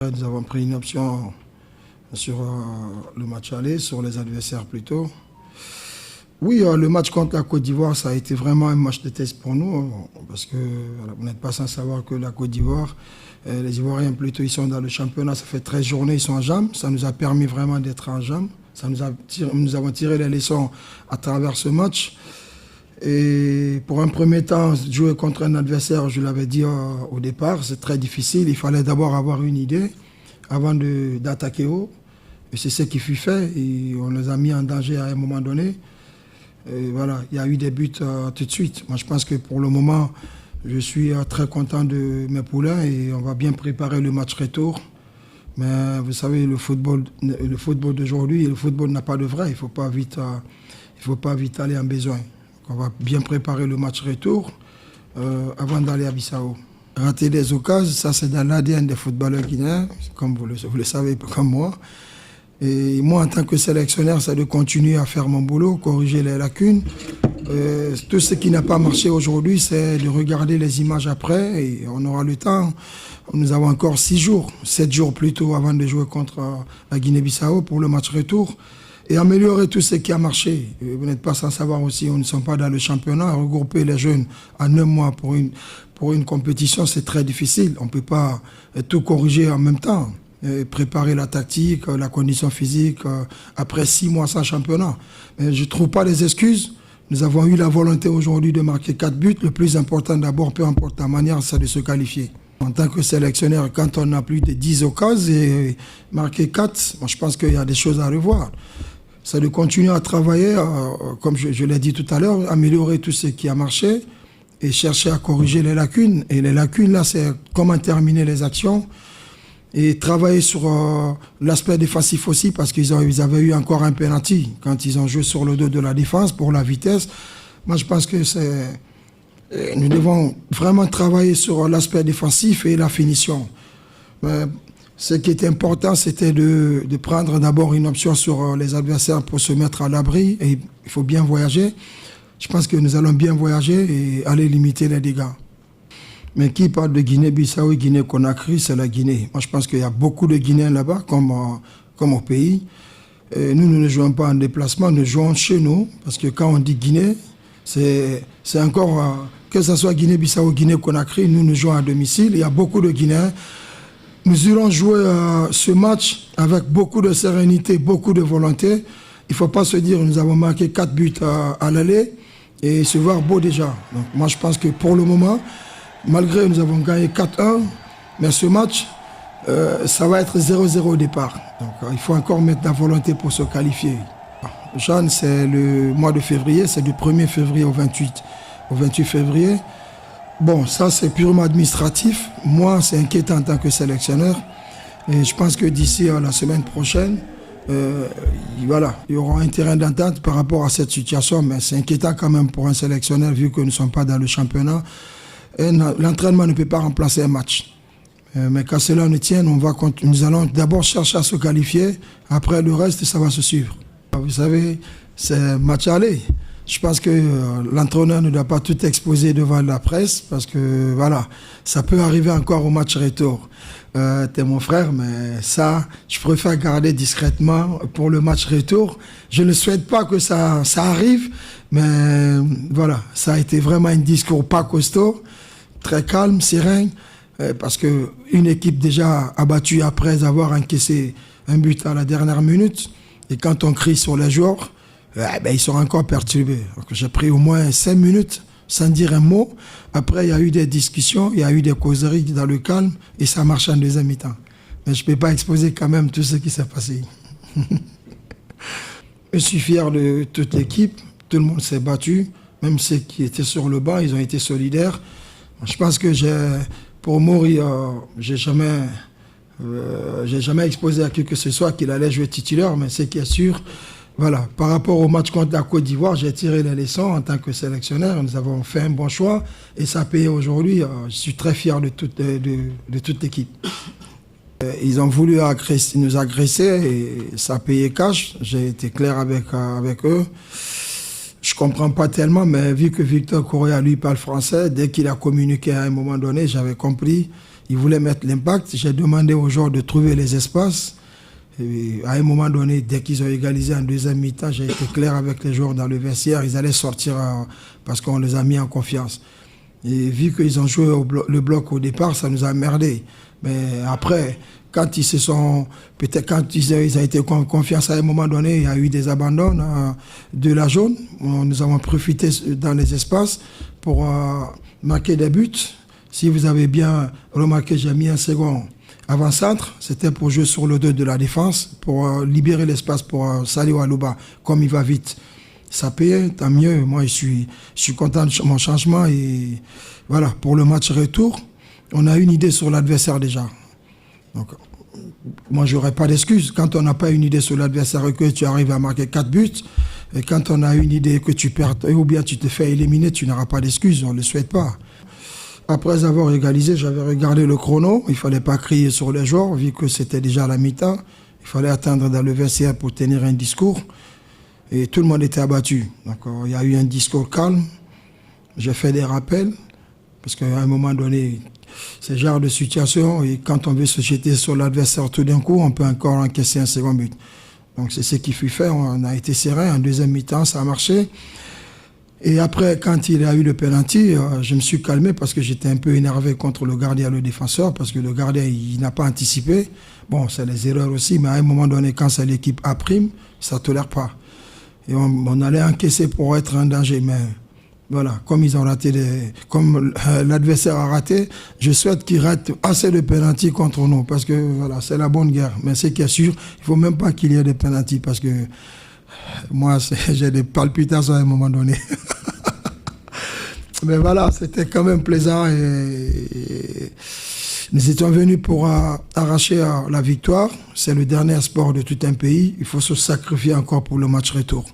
Nous avons pris une option sur le match aller, sur les adversaires plutôt. Oui, le match contre la Côte d'Ivoire, ça a été vraiment un match de test pour nous, parce que voilà, vous n'êtes pas sans savoir que la Côte d'Ivoire, les Ivoiriens plutôt, ils sont dans le championnat, ça fait 13 journées, ils sont en jambes, ça nous a permis vraiment d'être en jambes, nous avons tiré les leçons à travers ce match. Et pour un premier temps, jouer contre un adversaire, je l'avais dit au départ, c'est très difficile, il fallait d'abord avoir une idée avant d'attaquer haut, et c'est ce qui fut fait, et on les a mis en danger à un moment donné. Et voilà, il y a eu des buts tout de suite. Moi, je pense que pour le moment, je suis très content de mes poulains et on va bien préparer le match retour. Mais vous savez, le football d'aujourd'hui, le football n'a pas de vrai. Il ne faut pas vite aller en besoin. Donc, on va bien préparer le match retour avant d'aller à Bissau. Rater des occasions, ça c'est dans l'ADN des footballeurs guinéens, comme vous le savez, comme moi. Et moi, en tant que sélectionneur, c'est de continuer à faire mon boulot, corriger les lacunes. Tout ce qui n'a pas marché aujourd'hui, c'est de regarder les images après et on aura le temps. Nous avons encore 6 jours, 7 jours plutôt avant de jouer contre la Guinée-Bissau pour le match retour et améliorer tout ce qui a marché. Et vous n'êtes pas sans savoir aussi, on ne sommes pas dans le championnat. Regrouper les jeunes en un mois pour une compétition, c'est très difficile. On ne peut pas tout corriger en même temps. Et préparer la tactique, la condition physique, après 6 mois sans championnat. Mais je ne trouve pas les excuses. Nous avons eu la volonté aujourd'hui de marquer 4 buts. Le plus important d'abord, peu importe la manière, c'est de se qualifier. En tant que sélectionneur, quand on a plus de 10 occasions et marquer 4, moi, je pense qu'il y a des choses à revoir. C'est de continuer à travailler, comme je l'ai dit tout à l'heure, améliorer tout ce qui a marché et chercher à corriger les lacunes. Et les lacunes, là, c'est comment terminer les actions. Et travailler sur l'aspect défensif aussi, parce qu'ils avaient eu encore un penalty quand ils ont joué sur le dos de la défense pour la vitesse. Moi, je pense que nous devons vraiment travailler sur l'aspect défensif et la finition. Mais ce qui était important, c'était de prendre d'abord une option sur les adversaires pour se mettre à l'abri. Et il faut bien voyager. Je pense que nous allons bien voyager et aller limiter les dégâts. Mais qui parle de Guinée-Bissau et Guinée-Conakry, c'est la Guinée. Moi, je pense qu'il y a beaucoup de Guinéens là-bas, comme au pays. Et nous ne jouons pas en déplacement, nous jouons chez nous. Parce que quand on dit Guinée, c'est encore, que ce soit Guinée-Bissau ou Guinée-Conakry, nous jouons à domicile. Il y a beaucoup de Guinéens. Nous irons jouer ce match avec beaucoup de sérénité, beaucoup de volonté. Il ne faut pas se dire nous avons marqué 4 buts à l'aller et se voir beau déjà. Donc moi, je pense que pour le moment, malgré nous avons gagné 4-1, mais ce match, ça va être 0-0 au départ. Donc il faut encore mettre la volonté pour se qualifier. Jeanne, c'est le mois de février, c'est du 1er février au 28 février. Bon, ça c'est purement administratif. Moi, c'est inquiétant en tant que sélectionneur. Et je pense que d'ici à la semaine prochaine, voilà, il y aura un terrain d'entente par rapport à cette situation. Mais c'est inquiétant quand même pour un sélectionneur vu que nous ne sommes pas dans le championnat. L'entraînement ne peut pas remplacer un match. Mais quand cela nous tient, nous allons d'abord chercher à se qualifier. Après, le reste, ça va se suivre. Vous savez, c'est match aller. Je pense que l'entraîneur ne doit pas tout exposer devant la presse parce que, voilà, ça peut arriver encore au match retour. T'es mon frère, mais ça, je préfère garder discrètement pour le match retour. Je ne souhaite pas que ça arrive, mais voilà, ça a été vraiment un discours pas costaud, très calme, serein, parce qu'une équipe déjà abattue après avoir encaissé un but à la dernière minute, et quand on crie sur les joueurs, ils sont encore perturbés. J'ai pris au moins 5 minutes sans dire un mot. Après, il y a eu des discussions, il y a eu des causeries dans le calme, et ça marche en deuxième mi-temps. Mais je ne peux pas exposer quand même tout ce qui s'est passé. Je suis fier de toute l'équipe, tout le monde s'est battu, même ceux qui étaient sur le banc, ils ont été solidaires. Je pense que pour mourir, j'ai jamais exposé à qui que ce soit qu'il allait jouer titulaire, mais ce qui est sûr, voilà, par rapport au match contre la Côte d'Ivoire, j'ai tiré les leçons en tant que sélectionneur. Nous avons fait un bon choix et ça a payé aujourd'hui. Je suis très fier de toute l'équipe. Ils ont voulu nous agresser et ça a payé cash. J'ai été clair avec eux. Je ne comprends pas tellement, mais vu que Victor Correa, lui, parle français, dès qu'il a communiqué à un moment donné, j'avais compris. Ils voulaient mettre l'impact. J'ai demandé aux joueurs de trouver les espaces. Et à un moment donné, dès qu'ils ont égalisé en deuxième mi-temps, j'ai été clair avec les joueurs dans le vestiaire. Ils allaient sortir parce qu'on les a mis en confiance. Et vu qu'ils ont joué le bloc au départ, ça nous a merdé. Mais après, quand ils se sont, peut-être quand ils ont été en confiance à un moment donné, il y a eu des abandons de la jaune. Nous avons profité dans les espaces pour marquer des buts. Si vous avez bien remarqué, j'ai mis un second avant-centre. C'était pour jouer sur le dos de la défense, pour libérer l'espace pour Saliou Alouba, comme il va vite. Ça paye, tant mieux. Moi, je suis content de mon changement. Et voilà, pour le match retour, on a une idée sur l'adversaire déjà. Donc, moi, je n'aurais pas d'excuses. Quand on n'a pas une idée sur l'adversaire et que tu arrives à marquer 4 buts, et quand on a une idée que tu perds ou bien tu te fais éliminer, tu n'auras pas d'excuses. On ne le souhaite pas. Après avoir égalisé, j'avais regardé le chrono. Il ne fallait pas crier sur les joueurs, vu que c'était déjà la mi-temps. Il fallait attendre dans le vestiaire pour tenir un discours. Et tout le monde était abattu. Donc, il y a eu un discours calme. J'ai fait des rappels. Parce qu'à un moment donné, c'est ce genre de situation. Et quand on veut se jeter sur l'adversaire tout d'un coup, on peut encore encaisser un second but. Donc, c'est ce qui fut fait. On a été serein. En deuxième mi-temps, ça a marché. Et après, quand il a eu le penalty, je me suis calmé parce que j'étais un peu énervé contre le gardien et le défenseur, parce que le gardien, il n'a pas anticipé. Bon, c'est les erreurs aussi, mais à un moment donné, quand c'est l'équipe A', ça ne tolère pas. Et on allait encaisser pour être en danger, mais voilà, comme ils ont raté, comme l'adversaire a raté, je souhaite qu'il rate assez de penalty contre nous, parce que voilà, c'est la bonne guerre. Mais ce qui est sûr, il ne faut même pas qu'il y ait des penalty, parce que moi, j'ai des palpitations à un moment donné. Mais voilà, c'était quand même plaisant et nous étions venus pour arracher la victoire. C'est le dernier sport de tout un pays. Il faut se sacrifier encore pour le match retour.